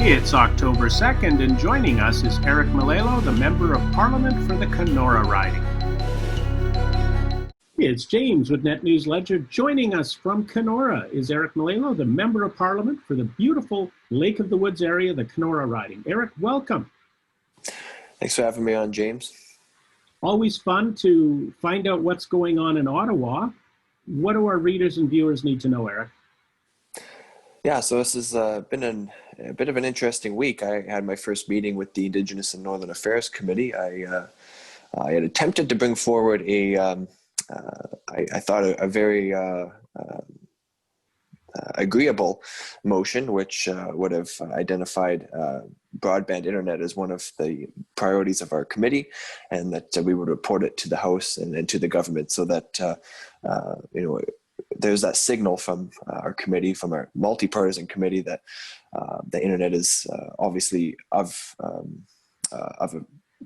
It's October 2nd, and joining us is Eric Melillo, the Member of Parliament for the Kenora riding. It's James with NetNewsLedger. Joining us from Kenora is Eric Melillo, the Member of Parliament for the beautiful Lake of the Woods area, the Kenora riding. Eric, welcome. Thanks for having me on, James. Always fun to find out what's going on in Ottawa. What do our readers and viewers need to know, Eric? Yeah, so this has been a bit of an interesting week. I had my first meeting with the Indigenous and Northern Affairs Committee. I had attempted to bring forward I thought a very agreeable motion, which would have identified broadband internet as one of the priorities of our committee, and that we would report it to the House and to the government, so that there's that signal from our committee, from our multi-partisan committee, that the internet is obviously of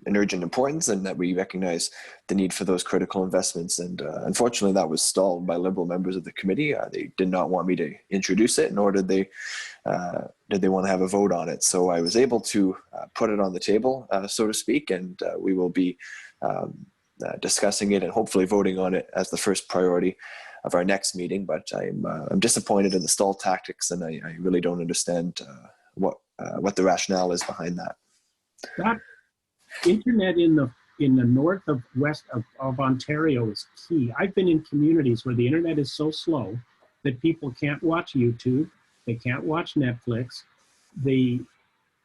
an urgent importance, and that we recognize the need for those critical investments. And unfortunately, that was stalled by Liberal members of the committee. They did not want me to introduce it, nor did they want to have a vote on it. So I was able to put it on the table, so to speak, and we will be discussing it and hopefully voting on it as the first priority of our next meeting. But I'm disappointed in the stall tactics, and I really don't understand what the rationale is behind that. That internet in the north of west of Ontario is key. I've been in communities where the internet is so slow that people can't watch YouTube, they can't watch Netflix.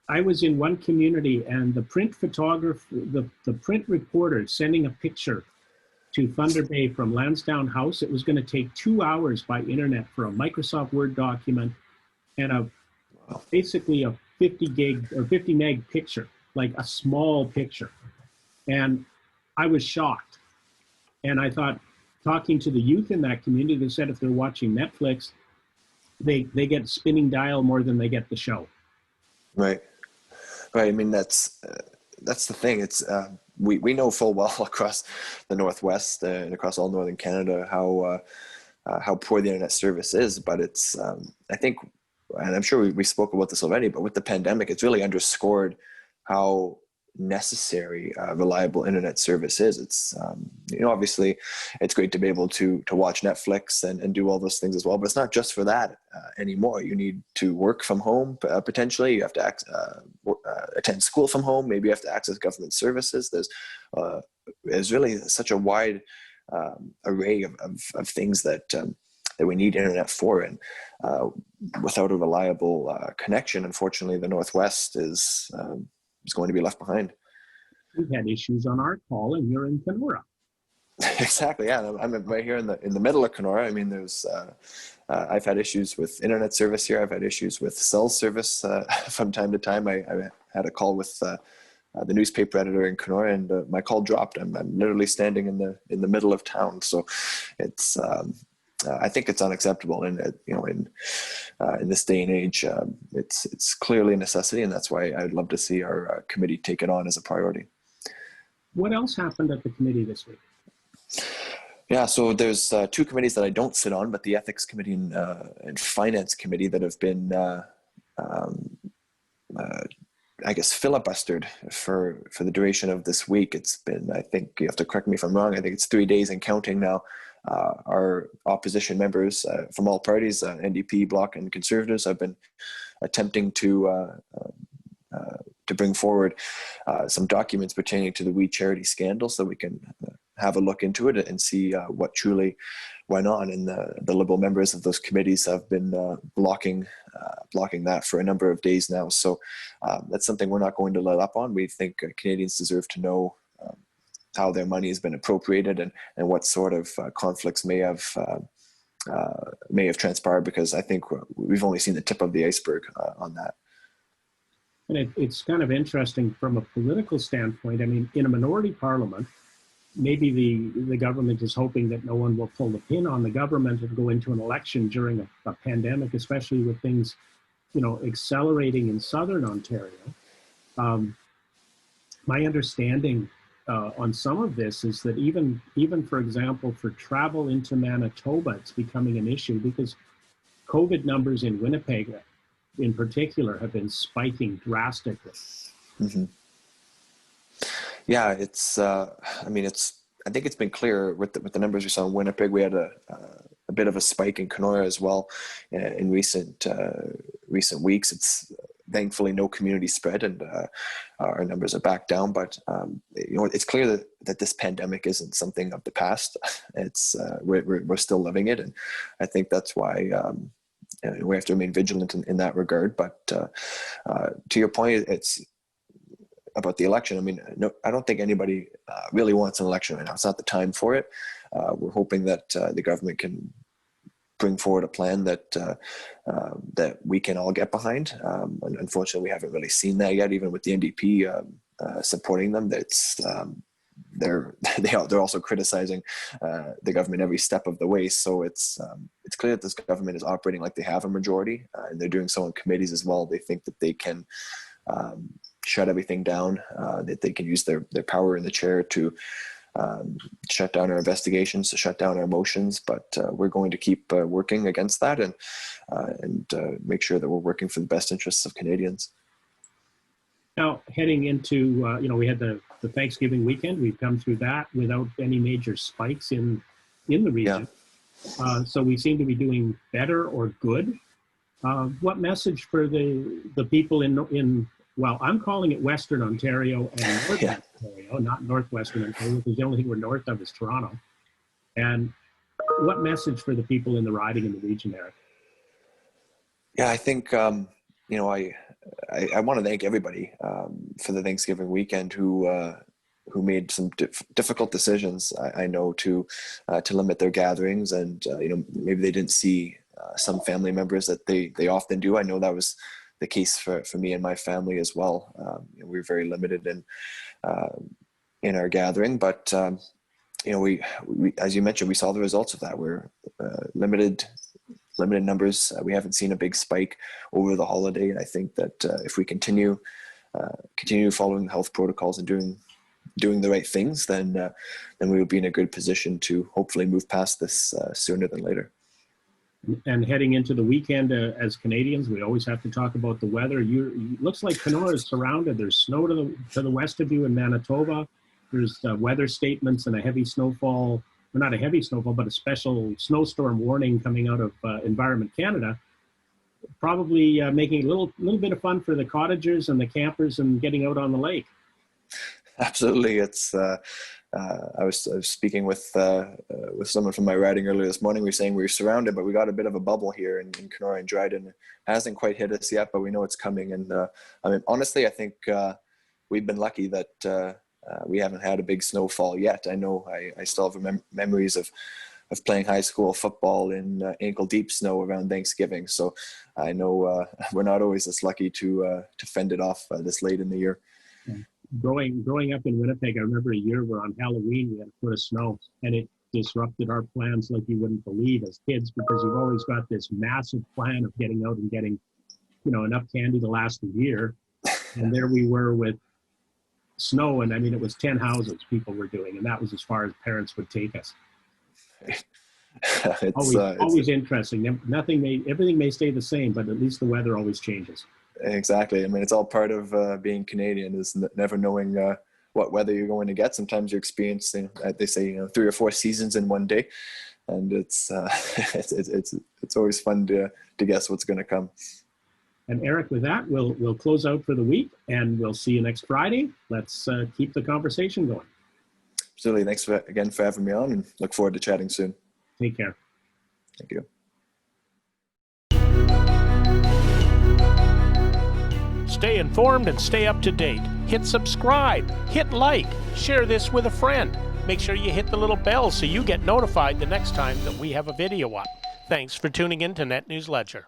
I was in one community, and the print photographer, the print reporter sending a picture to Thunder Bay from Lansdowne House, it was going to take 2 hours by internet for a Microsoft Word document and basically a 50 gig or 50 meg picture, like a small picture. And I was shocked. And I thought, talking to the youth in that community, they said if they're watching Netflix, they get spinning dial more than they get the show. Right. I mean, that's the thing. It's we know full well across the Northwest and across all Northern Canada how poor the internet service is. But it's I think, and I'm sure we spoke about this already, but with the pandemic, it's really underscored how necessary reliable internet service is. It's obviously it's great to be able to watch Netflix and do all those things as well, but it's not just for that anymore. You need to work from home, potentially. You have to attend school from home. Maybe you have to access government services. There's really such a wide array of things that we need internet for, and without a reliable connection, unfortunately, the Northwest is going to be left behind. We've had issues on our call, and you're in Kenora. Exactly. Yeah, I'm right here in the middle of Kenora. I mean, there's I've had issues with internet service here. I've had issues with cell service from time to time. I had a call with the newspaper editor in Kenora, and my call dropped. I'm literally standing in the middle of town. So it's I think it's unacceptable, and in this day and age, it's clearly a necessity, and that's why I'd love to see our committee take it on as a priority. What else happened at the committee this week? Yeah, so there's two committees that I don't sit on, but the Ethics Committee and Finance Committee that have been, I guess, filibustered for the duration of this week. It's been, I think, you have to correct me if I'm wrong, I think it's 3 days and counting now. Our opposition members from all parties, NDP, Bloc, and Conservatives, have been attempting to bring forward some documents pertaining to the We Charity scandal, so we can have a look into it and see what truly went on. And the Liberal members of those committees have been blocking that for a number of days now. So that's something we're not going to let up on. We think Canadians deserve to know how their money has been appropriated and what sort of conflicts may have transpired, because I think we've only seen the tip of the iceberg on that. And it's kind of interesting from a political standpoint. I mean, in a minority parliament, maybe the government is hoping that no one will pull the pin on the government and go into an election during a pandemic, especially with things, accelerating in southern Ontario. My understanding on some of this is that even for example, for travel into Manitoba, it's becoming an issue because COVID numbers in Winnipeg in particular have been spiking drastically. Mm-hmm. Yeah, it's. I mean, I think it's been clear with the numbers we saw in Winnipeg. We had a bit of a spike in Kenora as well in recent weeks. It's thankfully no community spread, and our numbers are back down. But it's clear that this pandemic isn't something of the past. It's we're still living it, and I think that's why we have to remain vigilant in that regard. But to your point, it's about the election. I mean, no, I don't think anybody really wants an election right now. It's not the time for it. We're hoping that the government can bring forward a plan that that we can all get behind. Unfortunately, we haven't really seen that yet. Even with the NDP supporting them, that's they're also criticizing the government every step of the way. So it's clear that this government is operating like they have a majority, and they're doing so in committees as well. They think that they can shut everything down, that they can use their power in the chair to shut down our investigations, to shut down our motions. But we're going to keep working against that and make sure that we're working for the best interests of Canadians. Now, heading into, we had the Thanksgiving weekend. We've come through that without any major spikes in the region. Yeah. So we seem to be doing better or good. What message for the people in well, I'm calling it Western Ontario and Northern Ontario, not Northwestern Ontario, because the only thing we're north of is Toronto. And what message for the people in the riding in the region, Eric? Yeah, I think, I want to thank everybody for the Thanksgiving weekend who made some difficult decisions, I know, to limit their gatherings. And, maybe they didn't see some family members that they often do. I know that was the case for me and my family as well. We were very limited in our gathering, but we as you mentioned, we saw the results of that. We're limited numbers. We haven't seen a big spike over the holiday, and I think that if we continue following the health protocols and doing the right things, then we will be in a good position to hopefully move past this sooner than later. And heading into the weekend, as Canadians, we always have to talk about the weather. Looks like Kenora is surrounded. There's snow to the west of you in Manitoba. There's weather statements and a heavy snowfall, or not a heavy snowfall, but a special snowstorm warning coming out of Environment Canada. Probably making a little bit of fun for the cottagers and the campers and getting out on the lake. Absolutely, it's. I was speaking with someone from my riding earlier this morning. We were saying we were surrounded, but we got a bit of a bubble here in Kenora and Dryden. It hasn't quite hit us yet, but we know it's coming. And I mean, honestly, I think we've been lucky that we haven't had a big snowfall yet. I know I still have memories of playing high school football in ankle-deep snow around Thanksgiving. So I know we're not always this lucky to fend it off this late in the year. Yeah. Growing up in Winnipeg, I remember a year where on Halloween we had a foot of snow, and it disrupted our plans like you wouldn't believe as kids, because you've always got this massive plan of getting out and getting, enough candy to last a year. And there we were with snow, and I mean, it was 10 houses people were doing, and that was as far as parents would take us. Always interesting. Everything may stay the same, but at least the weather always changes. Exactly. I mean, it's all part of being Canadian, is never knowing what weather you're going to get. Sometimes you're experiencing, they say, 3 or 4 seasons in one day, and it's always fun to guess what's going to come. And Eric, with that, we'll close out for the week, and we'll see you next Friday. Let's keep the conversation going. Absolutely. Thanks again for having me on, and look forward to chatting soon. Take care. Thank you. Stay informed and stay up to date. Hit subscribe, hit like, share this with a friend. Make sure you hit the little bell so you get notified the next time that we have a video up. Thanks for tuning in to NetNewsLedger.